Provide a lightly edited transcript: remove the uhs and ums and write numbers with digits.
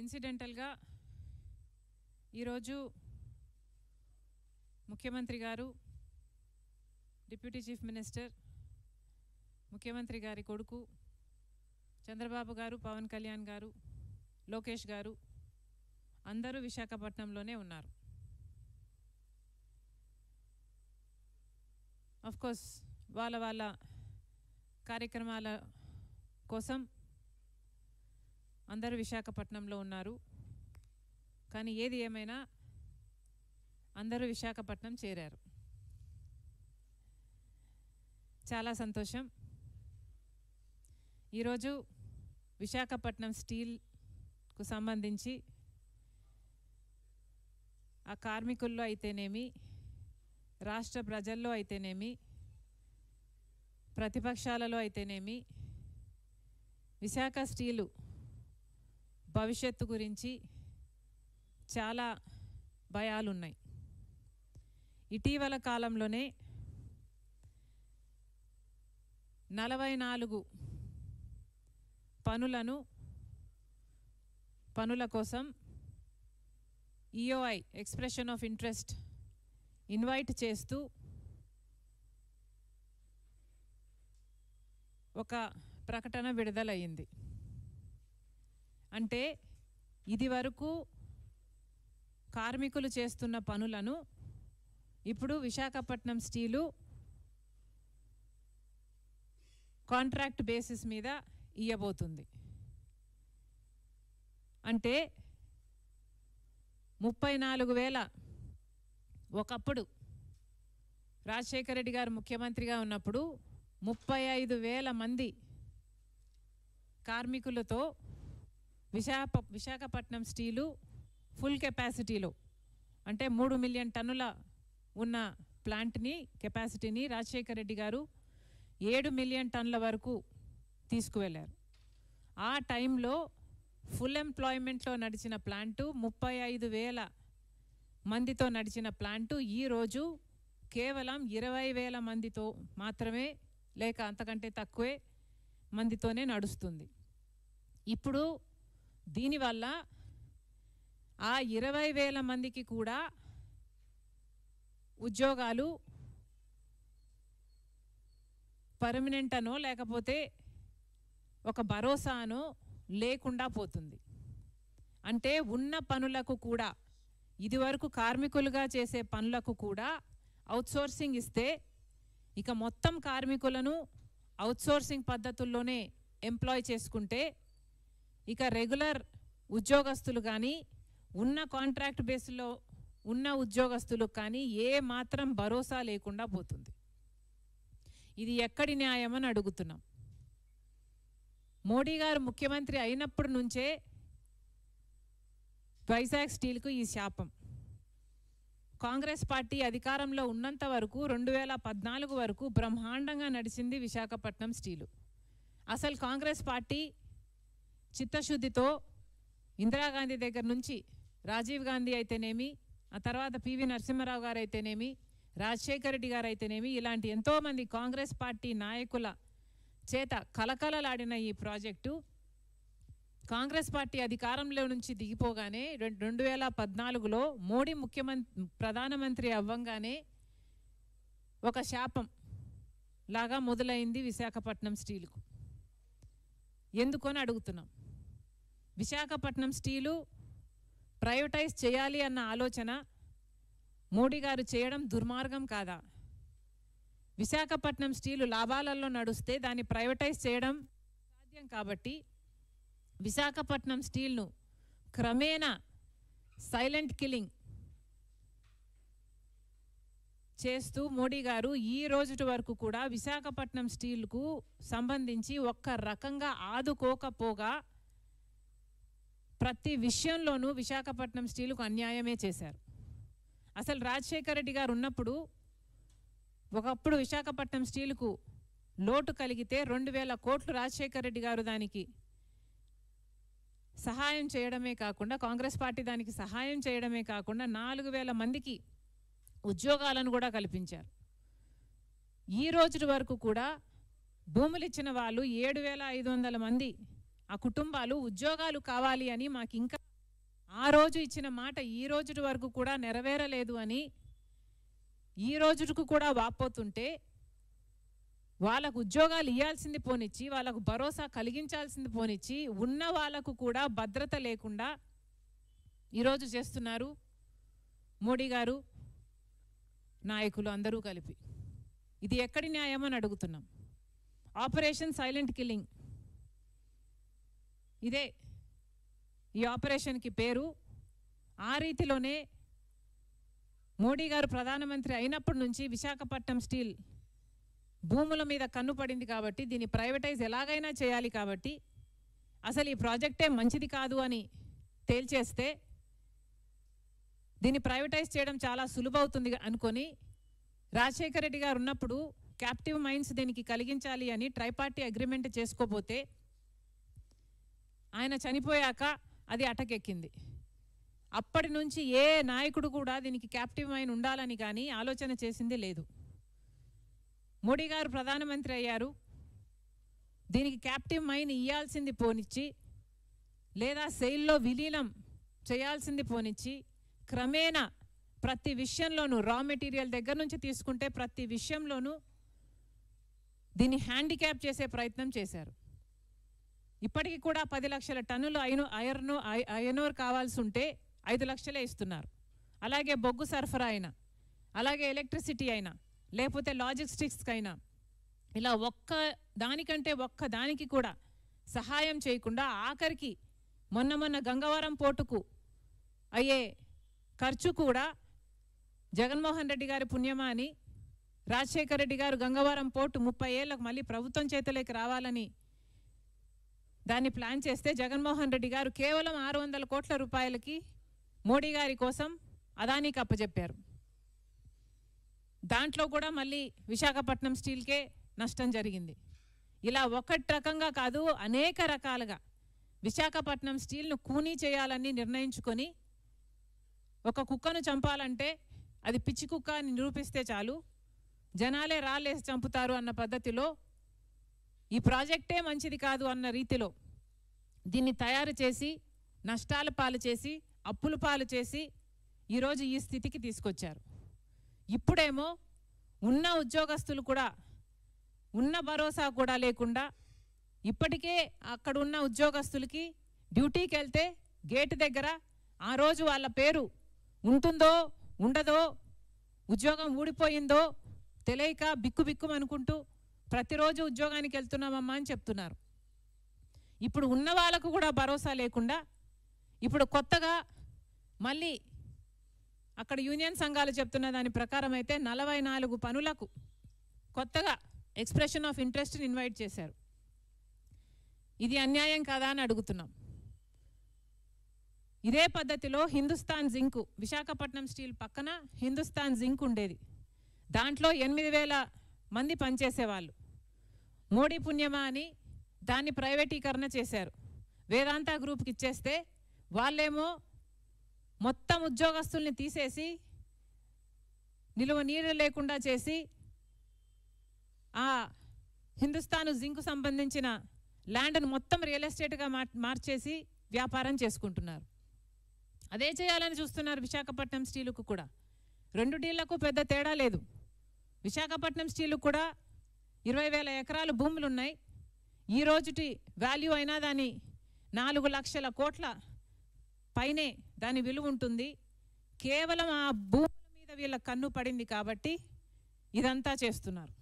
ఇన్సిడెంటల్గా ఈరోజు ముఖ్యమంత్రి గారు, డిప్యూటీ చీఫ్ మినిస్టర్, ముఖ్యమంత్రి గారి కొడుకు చంద్రబాబు గారు, పవన్ కళ్యాణ్ గారు, లోకేష్ గారు అందరూ విశాఖపట్నంలోనే ఉన్నారు. ఆఫ్ కోర్స్ వాళ్ళ కార్యక్రమాల కోసం అందరూ విశాఖపట్నంలో ఉన్నారు. కానీ ఏది ఏమైనా అందరూ విశాఖపట్నం చేరారు. చాలా సంతోషం. ఈరోజు విశాఖపట్నం స్టీల్కు సంబంధించి ఆ కార్మికుల్లో అయితేనేమి, రాష్ట్ర ప్రజల్లో అయితేనేమి, ప్రతిపక్షాలలో అయితేనేమి విశాఖ స్టీలు భవిష్యత్తు గురించి చాలా భయాలున్నాయి. ఇటీవల కాలంలోనే 44 పనుల కోసం EOI expression of interest invite చేస్తూ ఒక ప్రకటన విడుదలయ్యింది. అంటే ఇది వరకు కార్మికులు చేస్తున్న పనులను ఇప్పుడు విశాఖపట్నం స్టీలు కాంట్రాక్ట్ బేసిస్ మీద ఇయ్యబోతుంది. అంటే 34,000 ఒకప్పుడు రాజశేఖర రెడ్డి గారు ముఖ్యమంత్రిగా ఉన్నప్పుడు 35,000 మంది కార్మికులతో విశాఖపట్నం స్టీలు ఫుల్ కెపాసిటీలో, అంటే 3 మిలియన్ టన్నుల ఉన్న ప్లాంట్ని కెపాసిటీని రాజశేఖర రెడ్డి గారు 7 మిలియన్ టన్నుల వరకు తీసుకువెళ్ళారు. ఆ టైంలో ఫుల్ ఎంప్లాయ్మెంట్లో నడిచిన ప్లాంటు, 35,000 మందితో నడిచిన ప్లాంటు ఈరోజు కేవలం 20,000 మందితో మాత్రమే, లేక అంతకంటే తక్కువే మందితోనే నడుస్తుంది. ఇప్పుడు దీనివల్ల ఆ 20,000 మందికి కూడా ఉద్యోగాలు పర్మనెంట్ అనో లేకపోతే ఒక భరోసానో లేకుండా పోతుంది. అంటే ఉన్న పనులకు కూడా, ఇదివరకు కార్మికులుగా చేసే పనులకు కూడా అవుట్సోర్సింగ్ ఇస్తే ఇక మొత్తం కార్మికులను అవుట్సోర్సింగ్ పద్ధతుల్లోనే ఎంప్లాయ్ చేసుకుంటే ఇక రెగ్యులర్ ఉద్యోగస్తులు కానీ, ఉన్న కాంట్రాక్ట్ బేస్లో ఉన్న ఉద్యోగస్తులకు కానీ ఏ మాత్రం భరోసా లేకుండా పోతుంది. ఇది ఎక్కడి న్యాయమని అడుగుతున్నాం. మోడీ గారు ముఖ్యమంత్రి అయినప్పటి నుంచే వైజాగ్ స్టీల్కు ఈ శాపం. కాంగ్రెస్ పార్టీ అధికారంలో ఉన్నంత వరకు 2014 వరకు బ్రహ్మాండంగా నడిచింది విశాఖపట్నం స్టీలు. అసలు కాంగ్రెస్ పార్టీ చిత్తశుద్ధితో ఇందిరాగాంధీ దగ్గర నుంచి రాజీవ్ గాంధీ అయితేనేమి, ఆ తర్వాత పివి నరసింహారావు గారు అయితేనేమి, రాజశేఖర రెడ్డి గారు అయితేనేమి, ఇలాంటి ఎంతోమంది కాంగ్రెస్ పార్టీ నాయకుల చేత కలకలలాడిన ఈ ప్రాజెక్టు కాంగ్రెస్ పార్టీ అధికారంలో నుంచి దిగిపోగానే 2014లో మోడీ ప్రధానమంత్రి అవ్వంగానే ఒక శాపం లాగా మొదలైంది విశాఖపట్నం స్టీలుకు. ఎందుకని అడుగుతున్నాం. విశాఖపట్నం స్టీలు ప్రైవేటైజ్ చేయాలి అన్న ఆలోచన మోడీ గారు చేయడం దుర్మార్గం కాదా? విశాఖపట్నం స్టీలు లాభాలలో నడుస్తే దాన్ని ప్రైవేటైజ్ చేయడం సాధ్యం. కాబట్టి విశాఖపట్నం స్టీల్ను క్రమేణా సైలెంట్ కిల్లింగ్ చేస్తూ మోడీ గారు ఈ రోజు వరకు కూడా విశాఖపట్నం స్టీల్కు సంబంధించి ఒక్క రకంగా ఆదుకోకపోగా ప్రతి విషయంలోనూ విశాఖపట్నం స్టీలుకు అన్యాయమే చేశారు. అసలు రాజశేఖర రెడ్డి గారు ఉన్నప్పుడు ఒకప్పుడు విశాఖపట్నం స్టీలుకు లోటు కలిగితే 2,000 కోట్లు రాజశేఖర రెడ్డి గారు దానికి సహాయం చేయడమే కాకుండా, కాంగ్రెస్ పార్టీ దానికి సహాయం చేయడమే కాకుండా 4,000 మందికి ఉద్యోగాలను కూడా కల్పించారు. ఈ రోజు వరకు కూడా భూములు ఇచ్చిన వాళ్ళు 7,500 మంది ఆ కుటుంబాలు ఉద్యోగాలు కావాలి అని మాకు ఇంకా ఆ రోజు ఇచ్చిన మాట ఈ రోజు వరకు కూడా నెరవేరలేదు అని ఈ రోజుకు కూడా వాపోతుంటే, వాళ్ళకు ఉద్యోగాలు ఇవ్వాల్సింది పోనిచ్చి, వాళ్ళకు భరోసా కలిగించాల్సింది పోనిచ్చి, ఉన్న వాళ్ళకు కూడా భద్రత లేకుండా ఈరోజు చేస్తున్నారు మోడీ గారు, నాయకులు అందరూ కలిపి. ఇది ఎక్కడి న్యాయం అని అడుగుతున్నాం. ఆపరేషన్ సైలెంట్ కిల్లింగ్, ఇదే ఈ ఆపరేషన్కి పేరు. ఆ రీతిలోనే మోడీ గారు ప్రధానమంత్రి అయినప్పటి నుంచి విశాఖపట్నం స్టీల్ భూముల మీద కన్ను పడింది కాబట్టి, దీన్ని ప్రైవేటైజ్ ఎలాగైనా చేయాలి కాబట్టి, అసలు ఈ ప్రాజెక్టే మంచిది కాదు అని తేల్చేస్తే దీన్ని ప్రైవేటైజ్ చేయడం చాలా సులువవుతుంది అనుకొని, రాజశేఖర రెడ్డి గారు ఉన్నప్పుడు క్యాప్టివ్ మైన్స్ దీనికి కలిగించాలి అని ట్రైపార్టీ అగ్రిమెంట్ చేసుకోపోతే, ఆయన చనిపోయాక అది అటకెక్కింది. అప్పటి నుంచి ఏ నాయకుడు కూడా దీనికి క్యాప్టివ్ మైన్ ఉండాలని కానీ ఆలోచన చేసింది లేదు. మోడీ గారు ప్రధానమంత్రి అయ్యారు, దీనికి క్యాప్టివ్ మైన్ ఇవ్వాల్సింది పోనిచ్చి, లేదా సెయిల్లో విలీనం చేయాల్సింది పోనిచ్చి, క్రమేణా ప్రతి విషయంలోనూ రా మెటీరియల్ దగ్గర నుంచి తీసుకుంటే ప్రతి విషయంలోనూ దీన్ని హ్యాండిక్యాప్ చేసే ప్రయత్నం చేశారు. ఇప్పటికీ కూడా 10 లక్షల టన్నులు ఐరన్ కావాల్సి ఉంటే 5 లక్షలే ఇస్తున్నారు. అలాగే బొగ్గు సరఫరా అయినా, అలాగే ఎలక్ట్రిసిటీ అయినా, లేకపోతే లాజిస్టిక్స్కి అయినా, ఇలా ఒక్క దానికి కూడా సహాయం చేయకుండా, ఆఖరికి మొన్న గంగవరం పోర్టుకు అయ్యే ఖర్చు కూడా జగన్మోహన్ రెడ్డి గారి పుణ్యమా అని, రాజశేఖర రెడ్డి గారు గంగవరం పోర్టు 30 ఏళ్లకు మళ్ళీ ప్రభుత్వం చేతిలోకి రావాలని దాన్ని ప్లాన్ చేస్తే, జగన్మోహన్ రెడ్డి గారు కేవలం 600 కోట్ల రూపాయలకి మోడీ గారి కోసం అదానికి అప్పచెప్పారు. దాంట్లో కూడా మళ్ళీ విశాఖపట్నం స్టీల్కే నష్టం జరిగింది. ఇలా ఒకటి రకంగా కాదు, అనేక రకాలుగా విశాఖపట్నం స్టీల్ను కూనీ చేయాలని నిర్ణయించుకొని, ఒక కుక్కను చంపాలంటే అది పిచ్చి కుక్క అని నిరూపిస్తే చాలు, జనాలే రాళ్ళేసి చంపుతారు అన్న పద్ధతిలో, ఈ ప్రాజెక్టే మంచిది కాదు అన్న రీతిలో దీన్ని తయారు చేసి, నష్టాల పాలు చేసి, అప్పుల పాలు చేసి ఈరోజు ఈ స్థితికి తీసుకొచ్చారు. ఇప్పుడేమో ఉన్న ఉద్యోగస్తులు కూడా ఉన్న భరోసా కూడా లేకుండా, ఇప్పటికే అక్కడ ఉన్న ఉద్యోగస్తులకి డ్యూటీకి వెళ్తే గేటు దగ్గర ఆ రోజు వాళ్ళ పేరు ఉంటుందో ఉండదో, ఉద్యోగం ఊడిపోయిందో తెలియక బిక్కుబిక్కుమనుకుంటూ ప్రతిరోజు ఉద్యోగానికి వెళ్తున్నామమ్మా అని చెప్తున్నారు. ఇప్పుడు ఉన్న వాళ్ళకు కూడా భరోసా లేకుండా, ఇప్పుడు కొత్తగా మళ్ళీ అక్కడ యూనియన్ సంఘాలు చెప్తున్న దాని ప్రకారం అయితే 44 పనులకు కొత్తగా ఎక్స్ప్రెషన్ ఆఫ్ ఇంట్రెస్ట్ని ఇన్వైట్ చేశారు. ఇది అన్యాయం కాదా అని అడుగుతున్నాం. ఇదే పద్ధతిలో హిందుస్థాన్ జింక్, విశాఖపట్నం స్టీల్ పక్కన హిందుస్థాన్ జింక్ ఉండేది. దాంట్లో 8,000 మంది పనిచేసేవాళ్ళు. మోడీ పుణ్యమా అని దాన్ని ప్రైవేటీకరణ చేశారు. వేదాంత గ్రూప్కి ఇచ్చేస్తే వాళ్ళేమో మొత్తం ఉద్యోగస్తుల్ని తీసేసి, నిలువ నీరు లేకుండా చేసి, ఆ హిందుస్థాన్ జింక్ సంబంధించిన ల్యాండ్ను మొత్తం రియల్ ఎస్టేట్గా మార్చేసి వ్యాపారం చేసుకుంటున్నారు. అదే చేయాలని చూస్తున్నారు విశాఖపట్నం స్టీలుకు కూడా. 2 డీళ్లకు పెద్ద తేడా లేదు. విశాఖపట్నం స్టీలు కూడా 20,000 ఎకరాలు భూములు ఉన్నాయి. ఈ రోజుటి వాల్యూ అయినా దాని 4 లక్షల కోట్ల పైనే దాని విలువ ఉంటుంది. కేవలం ఆ భూముల మీద వీళ్ళ కన్ను పడింది కాబట్టి ఇదంతా చేస్తున్నారు.